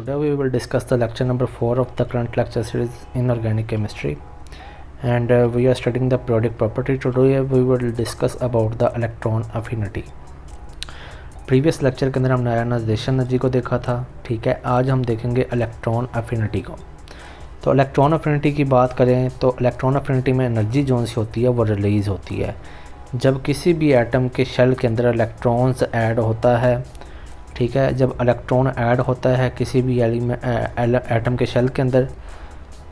Today we will discuss the lecture number 4 of the current lecture series in organic chemistry, and we are studying the periodic property. Today we will discuss about the electron affinity. Previous lecture के अंदर हमने ionization energy को देखा था, ठीक है। आज हम देखेंगे इलेक्ट्रॉन अफिनिटी को। तो इलेक्ट्रॉन अफिनिटी की बात करें तो इलेक्ट्रॉन अफिनिटी में एनर्जी जो सी होती है वो रिलीज़ होती है जब किसी भी एटम के शेल के अंदर इलेक्ट्रॉन्स ऐड होता है, ठीक है। जब इलेक्ट्रॉन ऐड होता है किसी भी एटम के शेल के अंदर,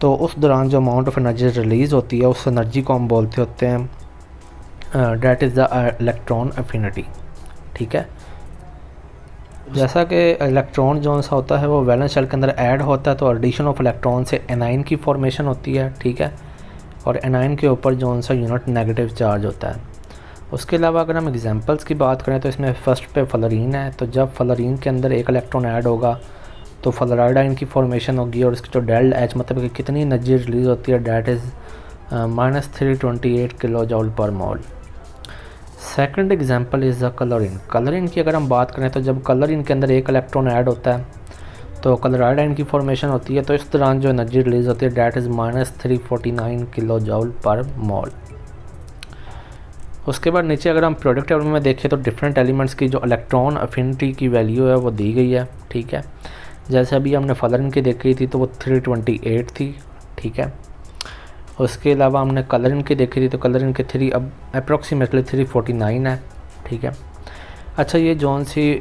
तो उस दौरान जो अमाउंट ऑफ एनर्जी रिलीज़ होती है उस एनर्जी को हम बोलते होते हैं that is the electron affinity, ठीक है। जैसा कि इलेक्ट्रॉन जो सा होता है वो वैलेंस शेल के अंदर ऐड होता है तो एडिशन ऑफ इलेक्ट्रॉन से एनाइन की फॉर्मेशन होती है, ठीक है। और एनाइन के ऊपर जो सा यूनिट नेगेटिव चार्ज होता है। उसके अलावा अगर हम एग्जांपल्स की बात करें तो इसमें फ़र्स्ट पे फ्लोरीन है, तो जब फ्लोरीन के अंदर एक इलेक्ट्रॉन ऐड होगा तो फ्लोराइड आयन की फॉर्मेशन होगी और इसकी जो डेल्ट एच मतलब कि कितनी एनर्जी रिलीज़ होती है that is -328 kilo joule per mole. Second example is the chlorine. Chlorine की अगर हम बात करें तो जब कलरिन के अंदर एक इलेक्ट्रॉन ऐड होता है तो क्लोराइड आयन की फॉर्मेशन होती है, तो इस दौरान जो एनर्जी रिलीज़ होती है that is -349 kilo joule per मोल। उसके बाद नीचे अगर हम प्रोडक्ट टेबल में देखें तो डिफरेंट एलिमेंट्स की जो इलेक्ट्रॉन अफिनिटी की वैल्यू है वो दी गई है, ठीक है। जैसे अभी हमने फ्लोरीन की देखी थी तो वो 328 थी, ठीक है। उसके अलावा हमने कलरिन की देखी थी तो कलरिन के 3 अब अप्रॉक्सीमेटली 349 है, ठीक है। अच्छा, ये जौन सी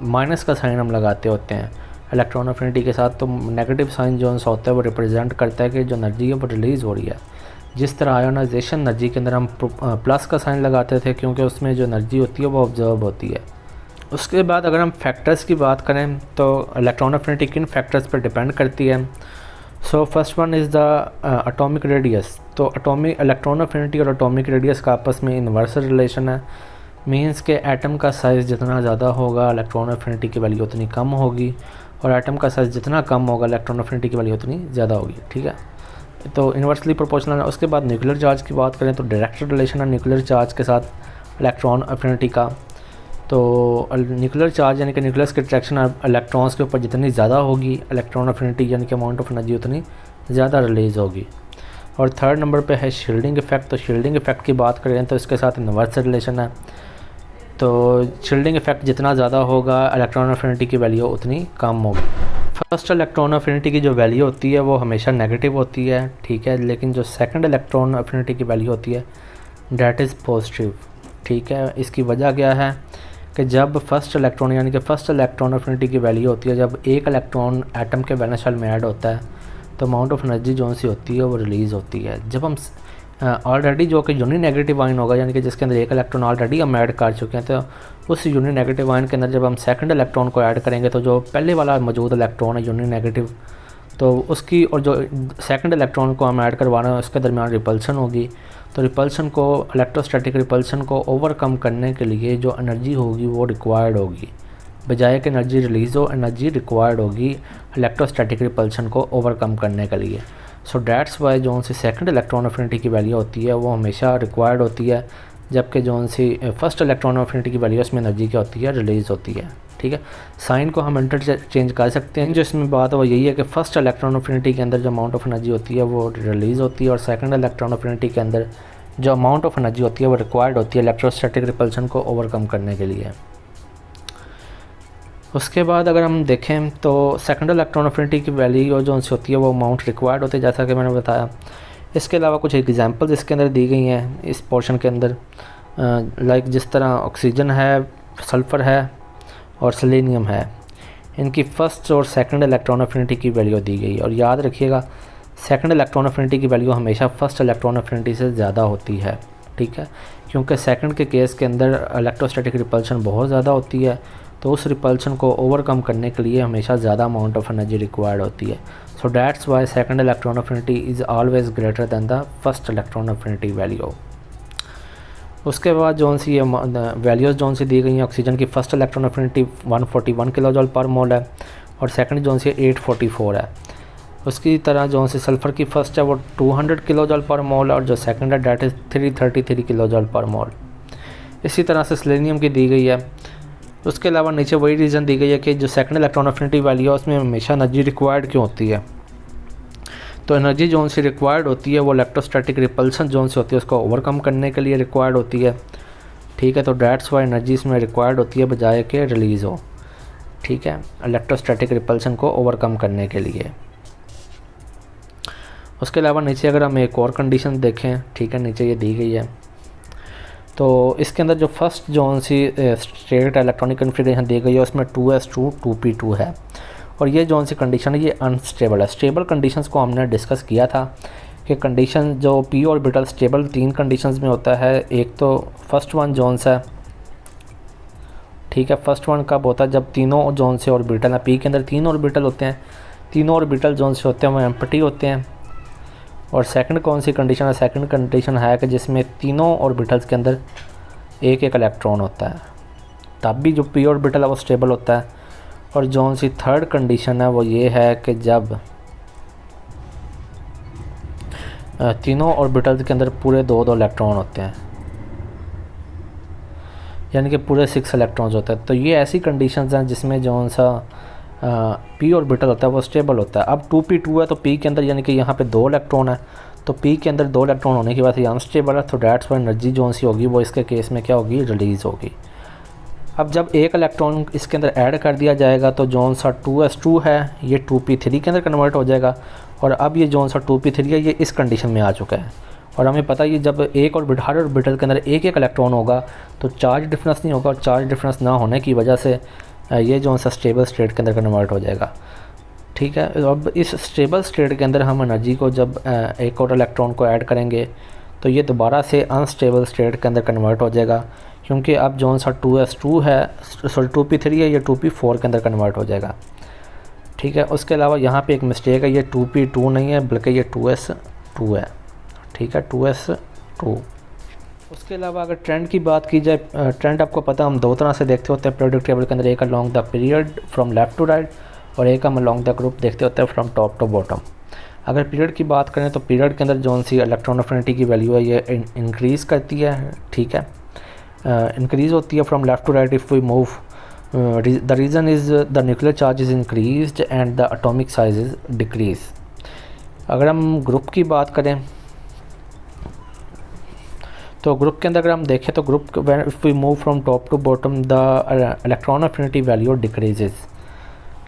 माइनस का साइन हम लगाते होते हैं इलेक्ट्रॉन अफिनिटी के साथ, तो नेगेटिव साइन जौन सा होता है वो रिप्रेजेंट करता है कि जो एनर्जी है वो रिलीज़ हो रही है। जिस तरह आयोनाइजेशन एनर्जी के अंदर हम प्लस का साइन लगाते थे क्योंकि उसमें जो एनर्जी होती है वो ऑब्जर्व होती है। उसके बाद अगर हम फैक्टर्स की बात करें तो इलेक्ट्रॉन अफिनिटी किन फैक्टर्स पर डिपेंड करती है। So first one is the atomic radius. तो एटॉमिक इलेक्ट्रॉन अफिनिटी और एटॉमिक रेडियस का आपस में इन्वर्स रिलेशन है। मींस के एटम का साइज़ जितना ज़्यादा होगा इलेक्ट्रॉन अफिनिटी की वैल्यू उतनी कम होगी, और एटम का साइज़ जितना कम होगा इलेक्ट्रॉन अफिनिटी की वैल्यू उतनी ज़्यादा होगी, ठीक है। तो इन्वर्सली प्रोपोर्शनल है। उसके बाद न्यूक्लियर चार्ज की बात करें तो डायरेक्ट रिलेशन है न्यूक्लियर चार्ज के साथ इलेक्ट्रॉन अफिनिटी का। तो न्यूक्लियर चार्ज यानी कि न्यूक्लियस की अट्रैक्शन इलेक्ट्रॉन्स के ऊपर जितनी ज़्यादा होगी इलेक्ट्रॉन अफिनिटी यानी कि अमाउंट ऑफ एनर्जी उतनी ज़्यादा रिलीज़ होगी। और थर्ड नंबर पे है शील्डिंग इफेक्ट। तो शील्डिंग इफेक्ट की बात करें तो इसके साथ इन्वर्स रिलेशन है। तो शील्डिंग इफेक्ट जितना ज़्यादा होगा इलेक्ट्रॉन अफिनिटी की वैल्यू उतनी कम होगी। फर्स्ट इलेक्ट्रॉन अफिनिटी की जो वैल्यू होती है वो हमेशा नेगेटिव होती है, ठीक है। लेकिन जो सेकंड इलेक्ट्रॉन अफिनिटी की वैल्यू होती है डैट इज़ पॉजिटिव, ठीक है। इसकी वजह क्या है कि जब फर्स्ट इलेक्ट्रॉन यानी कि फर्स्ट इलेक्ट्रॉन अफिनिटी की वैल्यू होती है जब एक इलेक्ट्रॉन एटम के वैलेंस शेल में ऐड होता है तो अमाउंट ऑफ एनर्जी जो सी होती है वो रिलीज़ होती है। जब हम ऑलरेडी जो कि यूनि नेगेटिव आयन होगा यानी कि जिसके अंदर एक इलेक्ट्रॉन ऑलरेडी हम ऐड कर चुके हैं, तो उस यूनि नेगेटिव आयन के अंदर जब हम सेकंड इलेक्ट्रॉन को ऐड करेंगे तो जो पहले वाला मौजूद इलेक्ट्रॉन है यूनि नेगेटिव, तो उसकी और जो सेकंड इलेक्ट्रॉन को हम ऐड करवा रहे हैं उसके दरमियान रिपल्सन होगी। तो रिपल्सन को इलेक्ट्रोस्टैटिक रिपल्सन को ओवरकम करने के लिए जो एनर्जी होगी वो रिक्वायर्ड होगी, बजाय कि एनर्जी रिलीज़ हो एनर्जी रिक्वायर्ड होगी इलेक्ट्रोस्टैटिक रिपल्सन को ओवरकम करने के लिए। सो डैट्स वाई जो सी सेकंड इलेक्ट्रॉन अफिनिटी की वैल्यू होती है वो हमेशा रिक्वायर्ड होती है, जबकि जो सी फर्स्ट इलेक्ट्रॉन अफिनिटी की वैल्यू उसमें एनर्जी क्या होती है रिलीज़ होती है, ठीक है। साइन को हम इंटरचेंज कर सकते हैं। जो इसमें बात है वो यही है कि फर्स्ट इलेक्ट्रॉन अफिनिटी के अंदर जो अमाउंट ऑफ एनर्जी होती है वो रिलीज़ होती है और सेकंड इलेक्ट्रॉन अफिनिटी के अंदर जो अमाउंट ऑफ एनर्जी होती है वो रिक्वायर्ड होती है इलेक्ट्रोस्टैटिक रिपल्सन को ओवरकम करने के लिए। उसके बाद अगर हम देखें तो सेकंड इलेक्ट्रॉन अफिनिटी की वैल्यू जो सी होती है वो अमाउंट रिक्वायर्ड होती है, जैसा कि मैंने बताया। इसके अलावा कुछ एग्जांपल्स इसके अंदर दी गई हैं इस पोर्शन के अंदर, लाइक जिस तरह ऑक्सीजन है, सल्फ़र है और सेलेनियम है, इनकी फ़र्स्ट और सेकंड इलेक्ट्रॉन अफिनिटी की वैल्यू दी गई। और याद रखिएगा सेकंड इलेक्ट्रॉन अफिनिटी की वैल्यू हमेशा फर्स्ट इलेक्ट्रॉन अफिनिटी से ज़्यादा होती है, ठीक है। क्योंकि सेकंड के केस के अंदर इलेक्ट्रोस्टैटिक रिपल्सन बहुत ज़्यादा होती है, तो उस रिपल्सन को ओवरकम करने के लिए हमेशा ज़्यादा अमाउंट ऑफ एनर्जी रिक्वायर्ड होती है। सो that's why second electron affinity is always greater than the first electron affinity value. उसके बाद जो सी ये वैल्यूज़ जो सी दी गई हैं, ऑक्सीजन की first electron affinity 141 kilo joule per mole है और सेकंड जो सी 844 है। उसकी तरह जो सी सल्फ़र की फ़र्स्ट है वो 200 किलो जूल पर मोल और जो सेकंड है that is 333 kilo joule per मोल। इसी तरह से सेलेनियम की दी गई है, उसके अलावा नीचे वही रीज़न दी गई है कि जो सेकंड इलेक्ट्रॉन एफिनिटी वैल्यू है उसमें हमेशा एनर्जी रिक्वायर्ड क्यों होती है। तो एनर्जी जो सी रिक्वायर्ड होती है वो इलेक्ट्रोस्टैटिक रिपल्सन जो सी होती है उसको ओवरकम करने के लिए रिक्वायर्ड होती है। ठीक है, तो दैट्स वाई एनर्जी इसमें रिक्वायर्ड होती है बजाय के रिलीज़ हो। ठीक है, इलेक्ट्रोस्टैटिक रिपल्सन को ओवरकम करने के लिए। उसके अलावा नीचे अगर हम एक और कंडीशन देखें, ठीक है, नीचे ये दी गई है, तो इसके अंदर जो फर्स्ट जोन सी स्टेट इलेक्ट्रॉनिक कन्फिग्रेशन दी गई है उसमें 2s2 2p2 है, और ये जोन सी कंडीशन है ये अनस्टेबल है। स्टेबल कंडीशंस को हमने डिस्कस किया था कि कंडीशन जो पी ऑर्बिटल स्टेबल 3 कंडीशंस में होता है। एक तो फर्स्ट वन जोन्स है, ठीक है, फर्स्ट वन कब होता है जब तीनों जोन से ऑर्बिटल है, पी के अंदर 3 ऑर्बिटल होते हैं, तीनों ऑर्बिटल जोन से होते हैं वो एम्प्टी होते हैं। और सेकंड कौन सी कंडीशन है, सेकंड कंडीशन है कि जिसमें तीनों ऑर्बिटल्स के अंदर एक एक इलेक्ट्रॉन होता है, तब भी जो पी ऑर्बिटल है वो स्टेबल होता है। और जोन सी थर्ड कंडीशन है वो ये है कि जब तीनों ऑर्बिटल्स के अंदर पूरे 2-2 इलेक्ट्रॉन होते हैं, यानी कि पूरे 6 इलेक्ट्रॉन्स होते हैं। तो ये ऐसी कंडीशंस हैं जिसमें जोन सा पी ऑर्बिटल होता है वो स्टेबल होता है। अब 2p2 है तो पी के अंदर यानी कि यहाँ पे 2 इलेक्ट्रॉन है, तो पी के अंदर 2 इलेक्ट्रॉन होने की वजह से ये अनस्टेबल है। तो दैट्स वाई एनर्जी जोन सी होगी वो इसके केस में क्या होगी, रिलीज़ होगी। अब जब एक इलेक्ट्रॉन इसके अंदर ऐड कर दिया जाएगा तो जोन सा 2s2 है ये 2p3 के अंदर कन्वर्ट हो जाएगा, और अब ये जोन सा 2p3 है ये इस कंडीशन में आ चुका है। और हमें पता है ये जब एक और हर ऑर्बिटल के अंदर एक एक इलेक्ट्रॉन होगा तो चार्ज डिफरेंस नहीं होगा, और चार्ज डिफरेंस ना होने की वजह से ये जोन सा स्टेबल स्टेट के अंदर कन्वर्ट हो जाएगा। ठीक है, अब इस स्टेबल स्टेट के अंदर हम एनर्जी को जब एक और इलेक्ट्रॉन को ऐड करेंगे तो ये दोबारा से अनस्टेबल स्टेट के अंदर कन्वर्ट हो जाएगा, क्योंकि अब जोन सा 2s2 है, सॉरी 2p3 है, ये 2p4 के अंदर कन्वर्ट हो जाएगा। ठीक है, उसके अलावा यहाँ पे एक मिस्टेक है, ये 2p2 नहीं है बल्कि ये 2s2 है। ठीक है, 2s2। उसके अलावा अगर ट्रेंड की बात की जाए, ट्रेंड आपको पता हम 2 तरह से देखते होते हैं पीरियोडिक टेबल के अंदर, एक along the period from left to right और एक हम अलॉन्ग द ग्रुप देखते होते हैं फ्रॉम टॉप टू बॉटम। अगर पीरियड की बात करें तो पीरियड के अंदर जोन सी इलेक्ट्रॉन एफिनिटी की वैल्यू है ये इंक्रीज़ करती है। ठीक है, इंक्रीज़ होती है from left to right if we move, the reason is the nuclear charge is increased and the atomic size is decrease. अगर हम ग्रुप की बात करें तो ग्रुप के अंदर अगर हम देखें तो group if we move from top to bottom the electron affinity value decreases.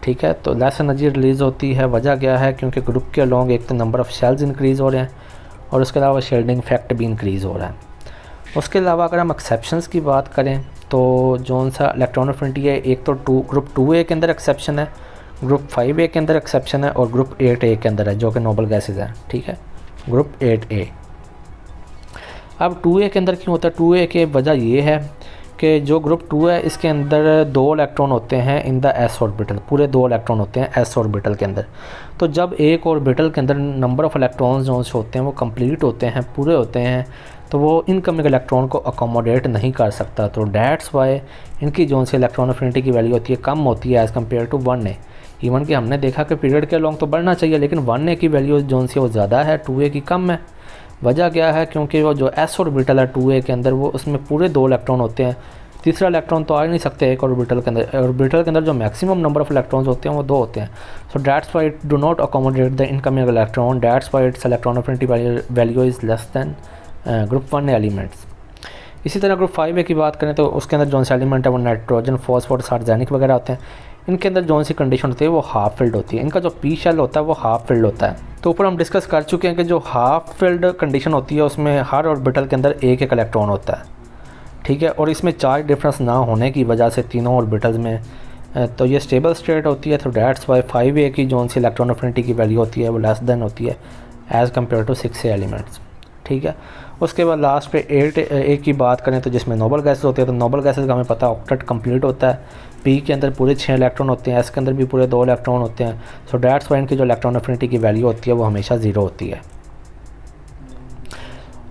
ठीक है, तो लेस एनर्जी रिलीज़ होती है। वजह क्या है, क्योंकि ग्रुप के अलॉन्ग एक तो नंबर ऑफ़ शेल्स इंक्रीज़ हो रहे हैं और उसके अलावा शेल्डिंग इफेक्ट भी इंक्रीज़ हो रहा है। उसके अलावा अगर हम एक्सेप्शंस की बात करें तो जोन सा इलेक्ट्रॉन एफिनिटी है, एक तो ग्रुप 2A के अंदर एक्सेप्शन है, ग्रुप 5A के अंदर एक्सेप्शन है और ग्रुप 8A के अंदर है जो कि नोबल गैसेज है। ठीक है, ग्रुप 8A। अब 2A के अंदर क्यों होता है, 2A की वजह ये है कि जो ग्रुप 2 है इसके अंदर 2 इलेक्ट्रॉन होते हैं इन द s ऑर्बिटल, पूरे 2 इलेक्ट्रॉन होते हैं s ऑर्बिटल के अंदर। तो जब एक ऑर्बिटल के अंदर नंबर ऑफ़ इलेक्ट्रॉन्स जो होते हैं वो कंप्लीट होते हैं, पूरे होते हैं, तो वो इनकमिंग इलेक्ट्रॉन को अकोमोडेट नहीं कर सकता। तो डैट्स वाई इनकी जोन से इलेक्ट्रॉन एफिनिटी की वैल्यू होती है कम होती है as compared to 1A। Even कि हमने देखा कि पीरियड के अलॉन्ग तो बढ़ना चाहिए, लेकिन 1A की वैल्यू जोन से वो ज़्यादा है, 2A की कम है। वजह क्या है, क्योंकि वो जो s ऑर्बिटल है 2A के अंदर वो उसमें पूरे 2 इलेक्ट्रॉन होते हैं, तीसरा इलेक्ट्रॉन तो आ ही नहीं सकते एक ऑर्बिटल के अंदर। ऑर्बिटल के अंदर जो मैक्सिमम नंबर ऑफ इलेक्ट्रॉन्स होते हैं वो 2 होते हैं। So that's why it do not accommodate the incoming electron, that's why it's electron affinity value is less than group 1 elements. इसी तरह ग्रुप 5A की बात करें तो उसके अंदर जोन से एलिमेंट है वो नाइट्रोजन, फॉस्फोरस, आर्सेनिक वगैरह होते हैं। इनके अंदर जोन सी कंडीशन होती है वो हाफ फिल्ड होती है, इनका जो पी शेल होता है वो हाफ फिल्ड होता है। तो ऊपर हम डिस्कस कर चुके हैं कि जो हाफ फिल्ड कंडीशन होती है उसमें हर ऑर्बिटल के अंदर एक एक इलेक्ट्रॉन होता है। ठीक है, और इसमें चार्ज डिफरेंस ना होने की वजह से तीनों ऑर्बिटल्स में तो ये स्टेबल स्टेट होती है। तो डैट्स वाई 5A की जोन सी इलेक्ट्रॉन एफिनिटी की वैल्यू होती है वो लेस देन होती है as compared to 6A elements. ठीक है, उसके बाद लास्ट पे 8A की बात करें तो जिसमें नोबल गैसेज होती है, तो नोबल गैसेज का हमें पता है ऑक्टेट कंप्लीट होता है, पी के अंदर पूरे 6 इलेक्ट्रॉन होते हैं, एस के अंदर भी पूरे 2 इलेक्ट्रॉन होते हैं। सो डैट्स वाई इनकी जो इलेक्ट्रॉन एफिनिटी की वैल्यू होती है वो हमेशा 0 होती है।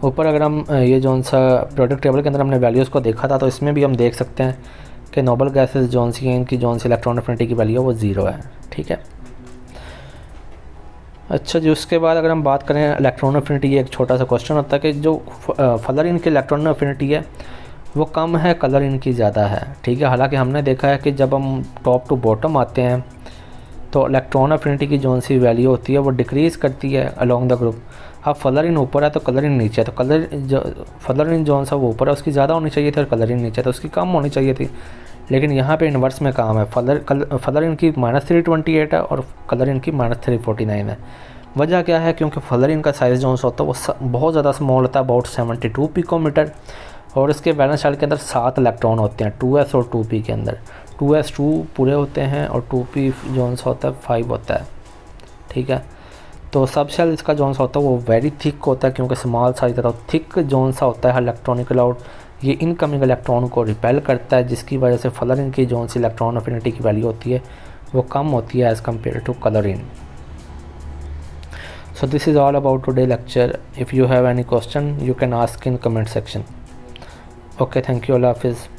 ऊपर अगर हम ये जोन सा प्रोडक्ट टेबल के अंदर हमने वैल्यूज़ को देखा था तो इसमें भी हम देख सकते हैं कि नोबल गैसेज जोन सी हैं इनकी जोन सी इलेक्ट्रॉन एफिनिटी की वैल्यू वो 0 है। ठीक है, अच्छा जी, उसके बाद अगर हम बात करें इलेक्ट्रॉन एफिनिटी, एक छोटा सा क्वेश्चन होता है कि जो फलरीन की इलेक्ट्रॉन एफिनिटी है वो कम है, कलर इनकी ज़्यादा है, ठीक है। हालांकि हमने देखा है कि जब हम टॉप टू बॉटम आते हैं तो इलेक्ट्रॉन अफिनिटी की जो सी वैल्यू होती है वो डिक्रीज़ करती है अलोंग द ग्रुप। अब फलर इन ऊपर है तो कलर इन नीचे है, तो फलर इन जो सा वो ऊपर है उसकी ज़्यादा होनी चाहिए थी और कलर इन नीचे तो उसकी कम होनी चाहिए थी, लेकिन यहाँ पे इन्वर्स में काम है। फलर इनकी -328 है और कलर इनकी -349 है। वजह क्या है? क्योंकि फलर इनका साइज़ जो होता है वो बहुत ज़्यादा स्मॉल होता है, अबाउट 72 पिकोमीटर, और इसके वैलेंस शेल के अंदर 7 इलेक्ट्रॉन होते हैं, 2s और 2p के अंदर। 2s 2 पूरे होते हैं और 2p जोन सा होता है 5 होता है, ठीक है। तो सब शेल इसका जोन सा होता है वो वेरी थिक होता है, क्योंकि स्मॉल साइज होता है, थिक जोन सा होता है इलेक्ट्रॉनिक क्लाउड। ये इनकमिंग इलेक्ट्रॉन को रिपेल करता है, जिसकी वजह से फलर इन की जोन सी इलेक्ट्रॉन अफिनिटी की वैल्यू होती है वो कम होती है as compared to chlorine. So this is all about today lecture. If you have any question you can ask in comment section. Okay, thank you. Allah Hafiz.